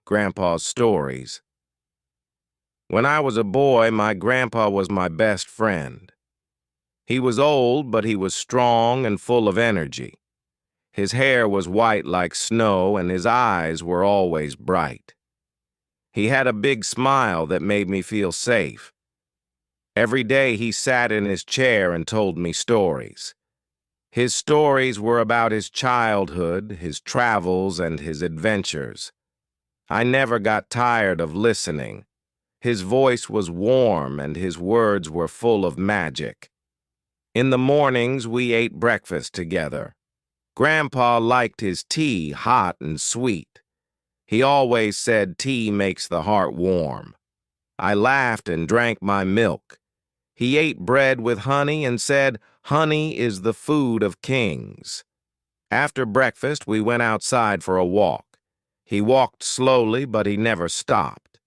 Grandpa's Stories. When I was a boy, my grandpa was my best friend. He was old, but he was strong and full of energy. His hair was white like snow, and his eyes were always bright. He had a big smile that made me feel safe. Every day he sat in his chair and told me stories. His stories were about his childhood, his travels, and his adventures. I never got tired of listening. His voice was warm and his words were full of magic. In the mornings, we ate breakfast together. Grandpa liked his tea hot and sweet. He always said tea makes the heart warm. I laughed and drank my milk. He ate bread with honey and said, "Honey is the food of kings." After breakfast, we went outside for a walk. He walked slowly, but he never stopped.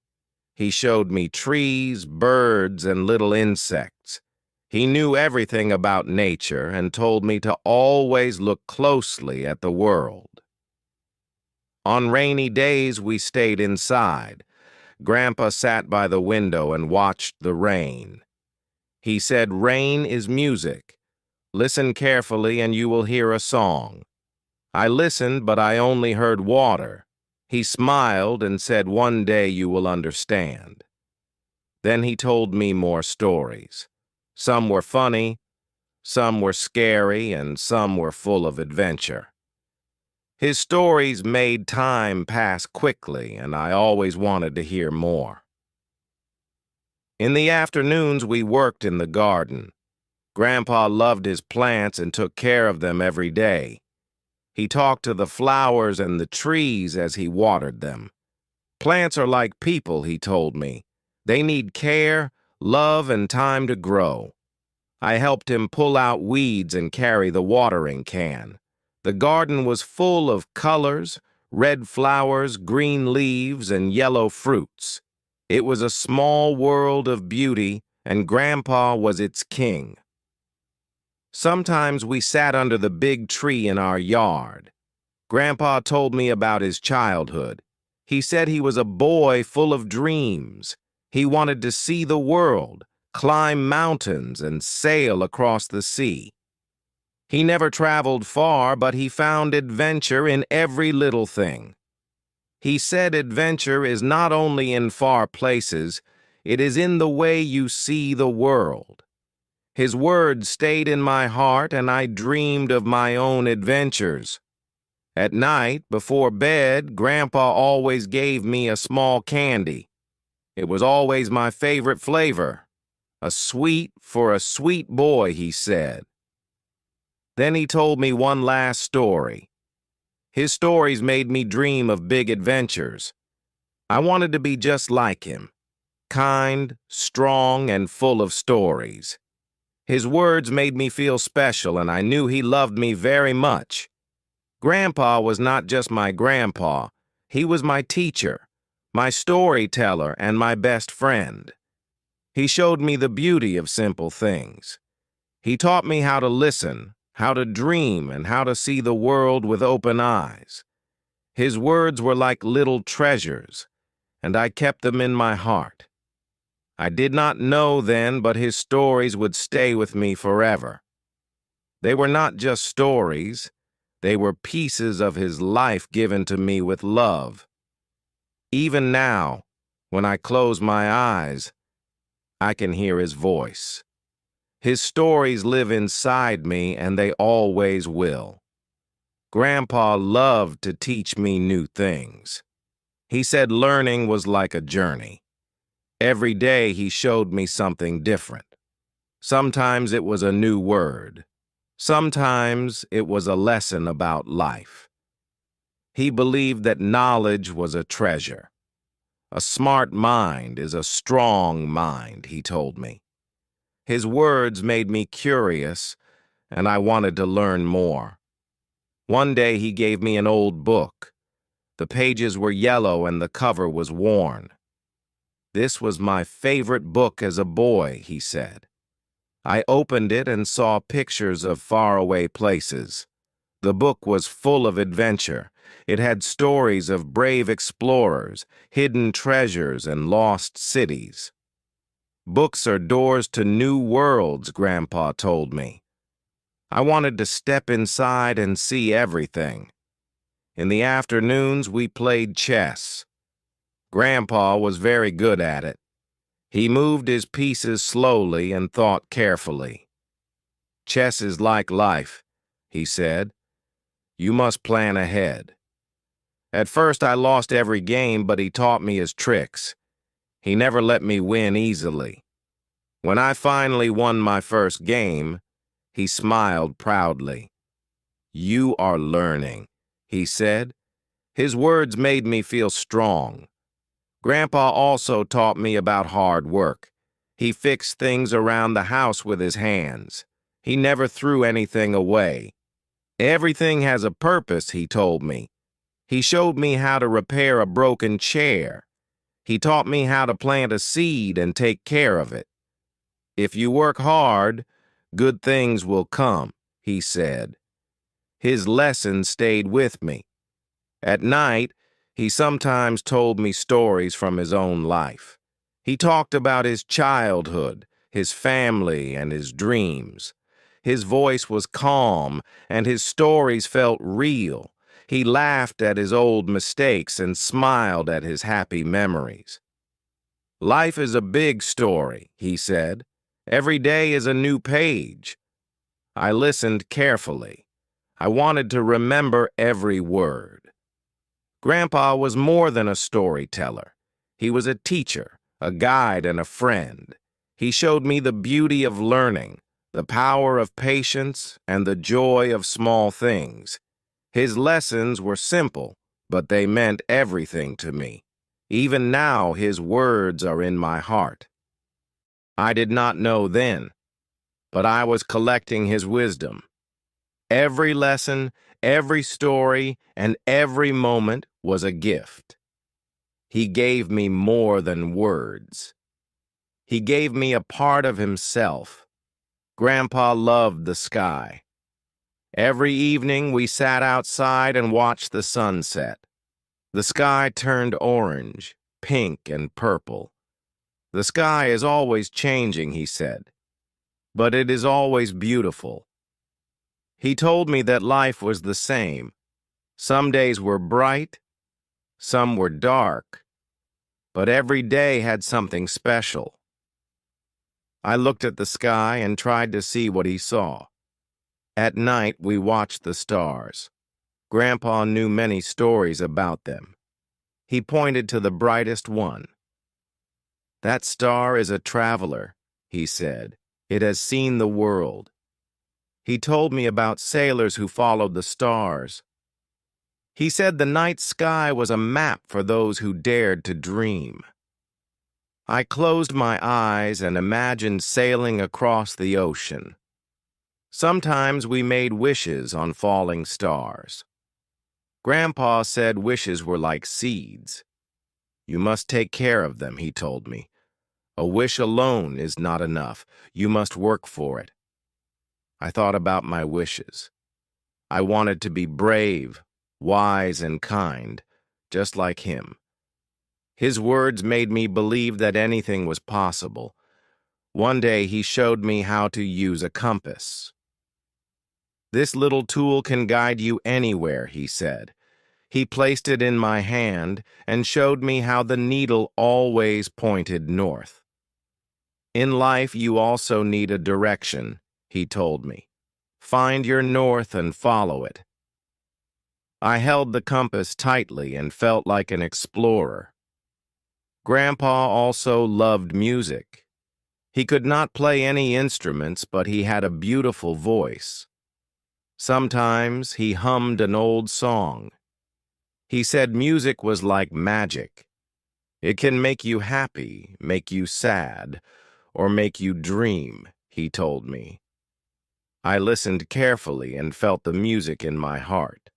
He showed me trees, birds, and little insects. He knew everything about nature and told me to always look closely at the world. On rainy days, we stayed inside. Grandpa sat by the window and watched the rain. He said, "Rain is music. Listen carefully and you will hear a song." I listened, but I only heard water. He smiled and said, "One day you will understand." Then he told me more stories. Some were funny, some were scary, and some were full of adventure. His stories made time pass quickly, and I always wanted to hear more. In the afternoons, we worked in the garden. Grandpa loved his plants and took care of them every day. He talked to the flowers and the trees as he watered them. Plants are like people, he told me. They need care, love, and time to grow. I helped him pull out weeds and carry the watering can. The garden was full of colors, red flowers, green leaves, and yellow fruits. It was a small world of beauty, and Grandpa was its king. Sometimes we sat under the big tree in our yard. Grandpa told me about his childhood. He said he was a boy full of dreams. He wanted to see the world, climb mountains, and sail across the sea. He never traveled far, but he found adventure in every little thing. He said adventure is not only in far places, it is in the way you see the world. His words stayed in my heart, and I dreamed of my own adventures. At night, before bed, Grandpa always gave me a small candy. It was always my favorite flavor. A sweet for a sweet boy, he said. Then he told me one last story. His stories made me dream of big adventures. I wanted to be just like him, kind, strong, and full of stories. His words made me feel special, and I knew he loved me very much. Grandpa was not just my grandpa. He was my teacher, my storyteller, and my best friend. He showed me the beauty of simple things. He taught me how to listen, how to dream, and how to see the world with open eyes. His words were like little treasures, and I kept them in my heart. I did not know then, but his stories would stay with me forever. They were not just stories. They were pieces of his life given to me with love. Even now, when I close my eyes, I can hear his voice. His stories live inside me, and they always will. Grandpa loved to teach me new things. He said learning was like a journey. Every day he showed me something different. Sometimes it was a new word. Sometimes it was a lesson about life. He believed that knowledge was a treasure. A smart mind is a strong mind, he told me. His words made me curious, and I wanted to learn more. One day he gave me an old book. The pages were yellow and the cover was worn. "This was my favorite book as a boy," he said. I opened it and saw pictures of faraway places. The book was full of adventure. It had stories of brave explorers, hidden treasures, and lost cities. Books are doors to new worlds, Grandpa told me. I wanted to step inside and see everything. In the afternoons, we played chess. Grandpa was very good at it. He moved his pieces slowly and thought carefully. Chess is like life, he said. You must plan ahead. At first, I lost every game, but he taught me his tricks. He never let me win easily. When I finally won my first game, he smiled proudly. You are learning, he said. His words made me feel strong. Grandpa also taught me about hard work. He fixed things around the house with his hands. He never threw anything away. Everything has a purpose, he told me. He showed me how to repair a broken chair. He taught me how to plant a seed and take care of it. If you work hard, good things will come, he said. His lessons stayed with me. At night, he sometimes told me stories from his own life. He talked about his childhood, his family, and his dreams. His voice was calm, and his stories felt real. He laughed at his old mistakes and smiled at his happy memories. Life is a big story, he said. Every day is a new page. I listened carefully. I wanted to remember every word. Grandpa was more than a storyteller. He was a teacher, a guide, and a friend. He showed me the beauty of learning, the power of patience, and the joy of small things. His lessons were simple, but they meant everything to me. Even now, his words are in my heart. I did not know then, but I was collecting his wisdom. Every lesson, every story, and every moment was a gift. He gave me more than words. He gave me a part of himself. Grandpa loved the sky. Every evening we sat outside and watched the sunset. The sky turned orange, pink, and purple. The sky is always changing, he said, but it is always beautiful. He told me that life was the same. Some days were bright, some were dark, but every day had something special. I looked at the sky and tried to see what he saw. At night, we watched the stars. Grandpa knew many stories about them. He pointed to the brightest one. That star is a traveler, he said. It has seen the world. He told me about sailors who followed the stars. He said the night sky was a map for those who dared to dream. I closed my eyes and imagined sailing across the ocean. Sometimes we made wishes on falling stars. Grandpa said wishes were like seeds. You must take care of them, he told me. A wish alone is not enough. You must work for it. I thought about my wishes. I wanted to be brave, wise, and kind, just like him. His words made me believe that anything was possible. One day he showed me how to use a compass. This little tool can guide you anywhere, he said. He placed it in my hand and showed me how the needle always pointed north. In life, you also need a direction, he told me. Find your north and follow it. I held the compass tightly and felt like an explorer. Grandpa also loved music. He could not play any instruments, but he had a beautiful voice. Sometimes he hummed an old song. He said music was like magic. It can make you happy, make you sad, or make you dream, he told me. I listened carefully and felt the music in my heart.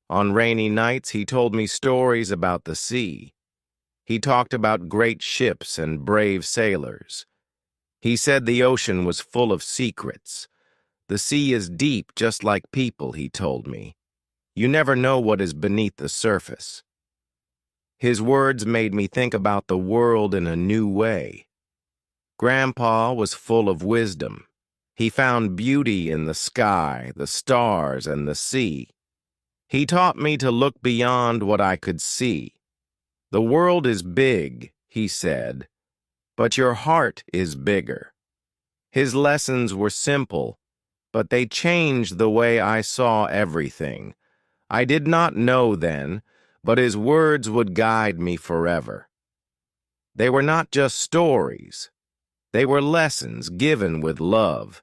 On rainy nights, he told me stories about the sea. He talked about great ships and brave sailors. He said the ocean was full of secrets. The sea is deep, just like people, he told me. You never know what is beneath the surface. His words made me think about the world in a new way. Grandpa was full of wisdom. He found beauty in the sky, the stars, and the sea. He taught me to look beyond what I could see. The world is big, he said, but your heart is bigger. His lessons were simple, but they changed the way I saw everything. I did not know then, but his words would guide me forever. They were not just stories. They were lessons given with love.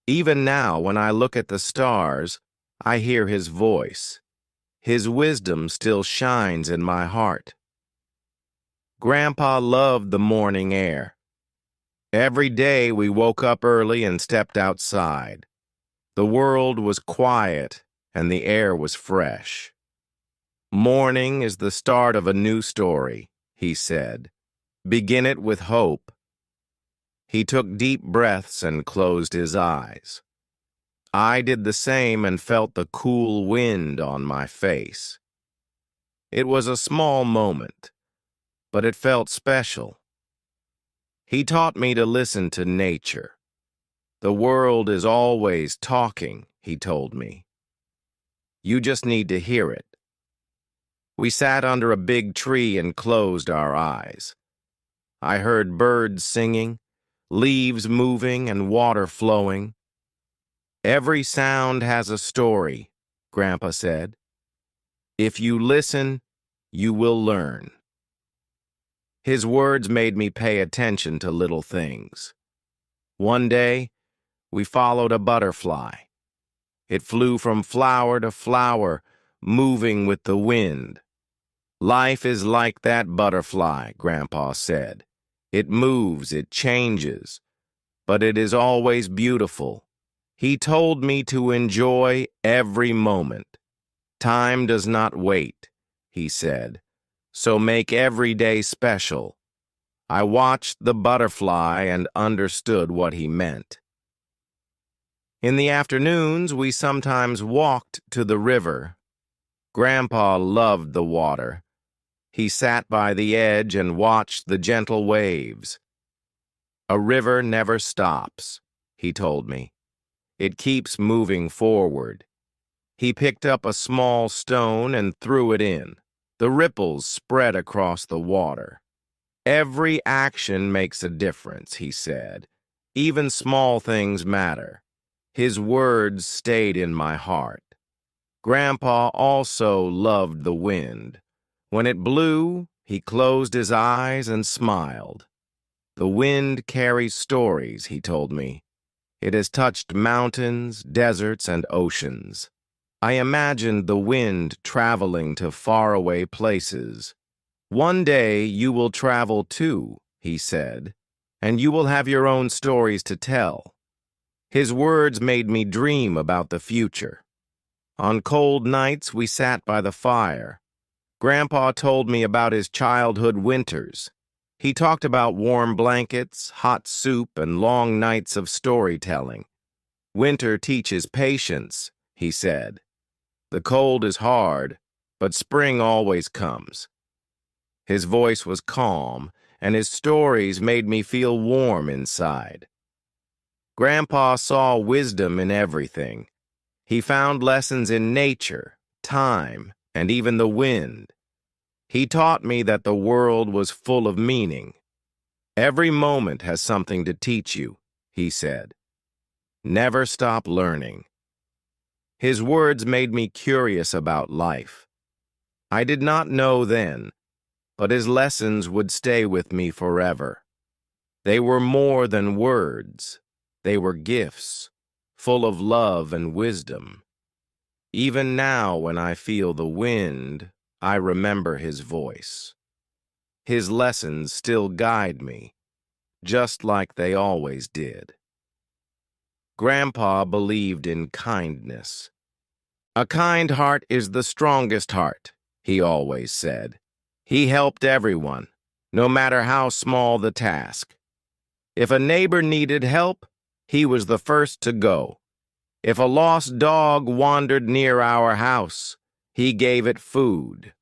Even now, when I look at the stars, I hear his voice. His wisdom still shines in my heart. Grandpa loved the morning air. Every day we woke up early and stepped outside. The world was quiet and the air was fresh. Morning is the start of a new story, he said. Begin it with hope. He took deep breaths and closed his eyes. I did the same and felt the cool wind on my face. It was a small moment, but it felt special. He taught me to listen to nature. The world is always talking, he told me. You just need to hear it. We sat under a big tree and closed our eyes. I heard birds singing, leaves moving, and water flowing. Every sound has a story, Grandpa said. If you listen, you will learn. His words made me pay attention to little things. One day, we followed a butterfly. It flew from flower to flower, moving with the wind. Life is like that butterfly, Grandpa said. It moves, it changes, but it is always beautiful. He told me to enjoy every moment. Time does not wait, he said, so make every day special. I watched the butterfly and understood what he meant. In the afternoons, we sometimes walked to the river. Grandpa loved the water. He sat by the edge and watched the gentle waves. A river never stops, he told me. It keeps moving forward. He picked up a small stone and threw it in. The ripples spread across the water. Every action makes a difference, he said. Even small things matter. His words stayed in my heart. Grandpa also loved the wind. When it blew, he closed his eyes and smiled. The wind carries stories, he told me. It has touched mountains, deserts, and oceans. I imagined the wind traveling to faraway places. One day you will travel too, he said, and you will have your own stories to tell. His words made me dream about the future. On cold nights we sat by the fire. Grandpa told me about his childhood winters. He talked about warm blankets, hot soup, and long nights of storytelling. Winter teaches patience, he said. The cold is hard, but spring always comes. His voice was calm, and his stories made me feel warm inside. Grandpa saw wisdom in everything. He found lessons in nature, time, and even the wind. He taught me that the world was full of meaning. Every moment has something to teach you, he said. Never stop learning. His words made me curious about life. I did not know then, but his lessons would stay with me forever. They were more than words. They were gifts, full of love and wisdom. Even now, when I feel the wind, I remember his voice. His lessons still guide me, just like they always did. Grandpa believed in kindness. A kind heart is the strongest heart, he always said. He helped everyone, no matter how small the task. If a neighbor needed help, he was the first to go. If a lost dog wandered near our house, he gave it food.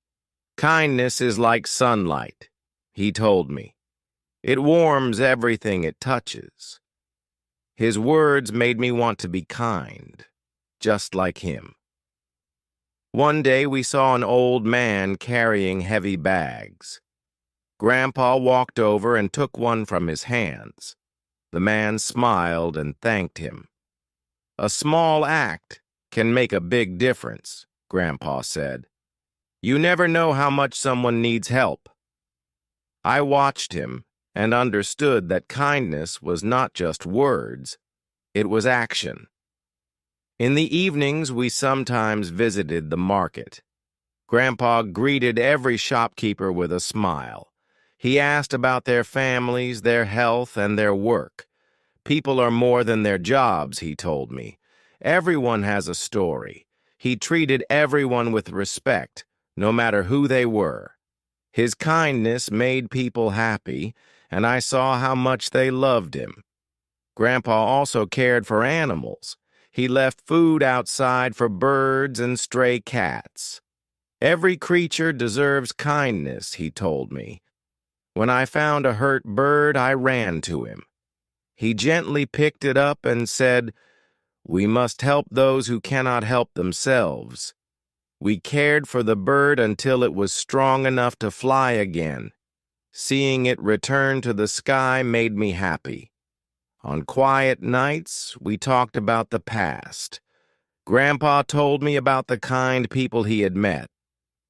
Kindness is like sunlight, he told me. It warms everything it touches. His words made me want to be kind, just like him. One day we saw an old man carrying heavy bags. Grandpa walked over and took one from his hands. The man smiled and thanked him. "A small act can make a big difference," Grandpa said. "You never know how much someone needs help." I watched him and understood that kindness was not just words, it was action. In the evenings, we sometimes visited the market. Grandpa greeted every shopkeeper with a smile. He asked about their families, their health, and their work. People are more than their jobs, he told me. Everyone has a story. He treated everyone with respect, no matter who they were. His kindness made people happy, and I saw how much they loved him. Grandpa also cared for animals. He left food outside for birds and stray cats. Every creature deserves kindness, he told me. When I found a hurt bird, I ran to him. He gently picked it up and said, "We must help those who cannot help themselves." We cared for the bird until it was strong enough to fly again. Seeing it return to the sky made me happy. On quiet nights, we talked about the past. Grandpa told me about the kind people he had met.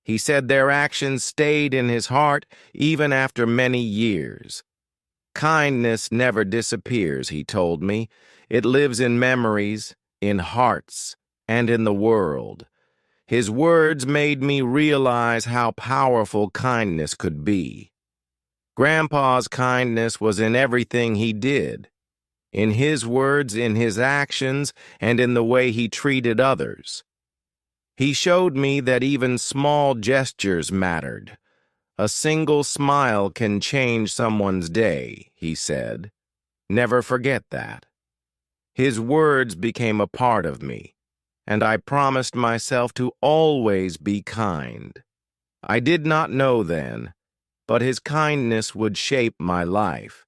He said their actions stayed in his heart even after many years. Kindness never disappears, he told me. It lives in memories, in hearts, and in the world. His words made me realize how powerful kindness could be. Grandpa's kindness was in everything he did. In his words, in his actions, and in the way he treated others. He showed me that even small gestures mattered. A single smile can change someone's day, he said. Never forget that. His words became a part of me, and I promised myself to always be kind. I did not know then, but his kindness would shape my life.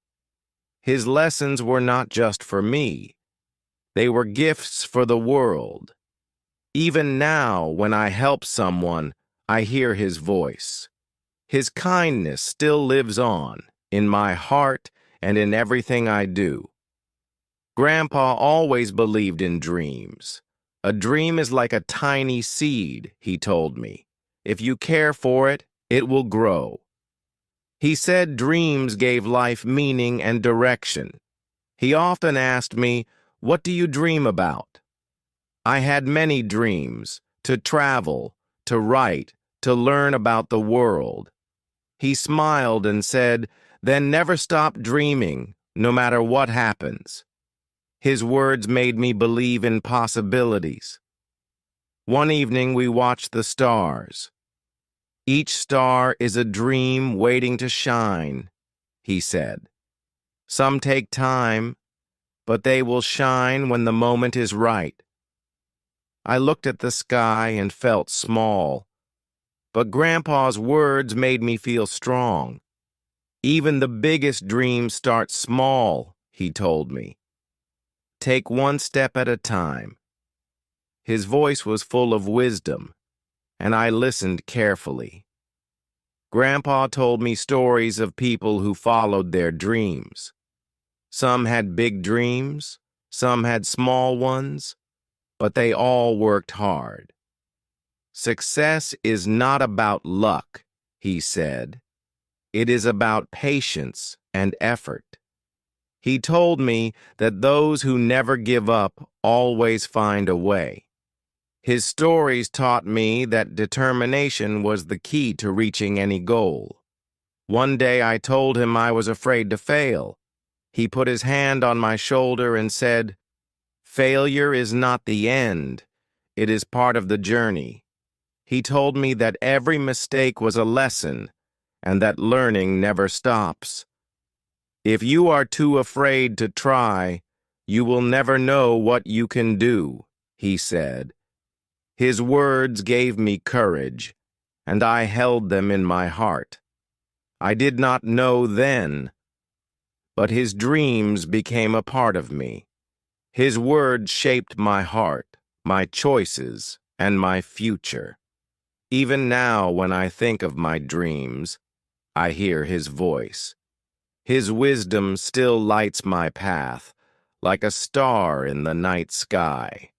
His lessons were not just for me. They were gifts for the world. Even now, when I help someone, I hear his voice. His kindness still lives on, in my heart and in everything I do. Grandpa always believed in dreams. A dream is like a tiny seed, he told me. If you care for it, it will grow. He said dreams gave life meaning and direction. He often asked me, "What do you dream about?" I had many dreams, to travel, to write, to learn about the world. He smiled and said, "Then never stop dreaming, no matter what happens." His words made me believe in possibilities. One evening we watched the stars. "Each star is a dream waiting to shine," he said. "Some take time, but they will shine when the moment is right." I looked at the sky and felt small, but Grandpa's words made me feel strong. Even the biggest dreams start small, he told me. Take one step at a time. His voice was full of wisdom, and I listened carefully. Grandpa told me stories of people who followed their dreams. Some had big dreams, some had small ones, but they all worked hard. Success is not about luck, he said. It is about patience and effort. He told me that those who never give up always find a way. His stories taught me that determination was the key to reaching any goal. One day I told him I was afraid to fail. He put his hand on my shoulder and said, "Failure is not the end. It is part of the journey." He told me that every mistake was a lesson and that learning never stops. If you are too afraid to try, you will never know what you can do, he said. His words gave me courage, and I held them in my heart. I did not know then, but his dreams became a part of me. His words shaped my heart, my choices, and my future. Even now, when I think of my dreams, I hear his voice. His wisdom still lights my path, like a star in the night sky.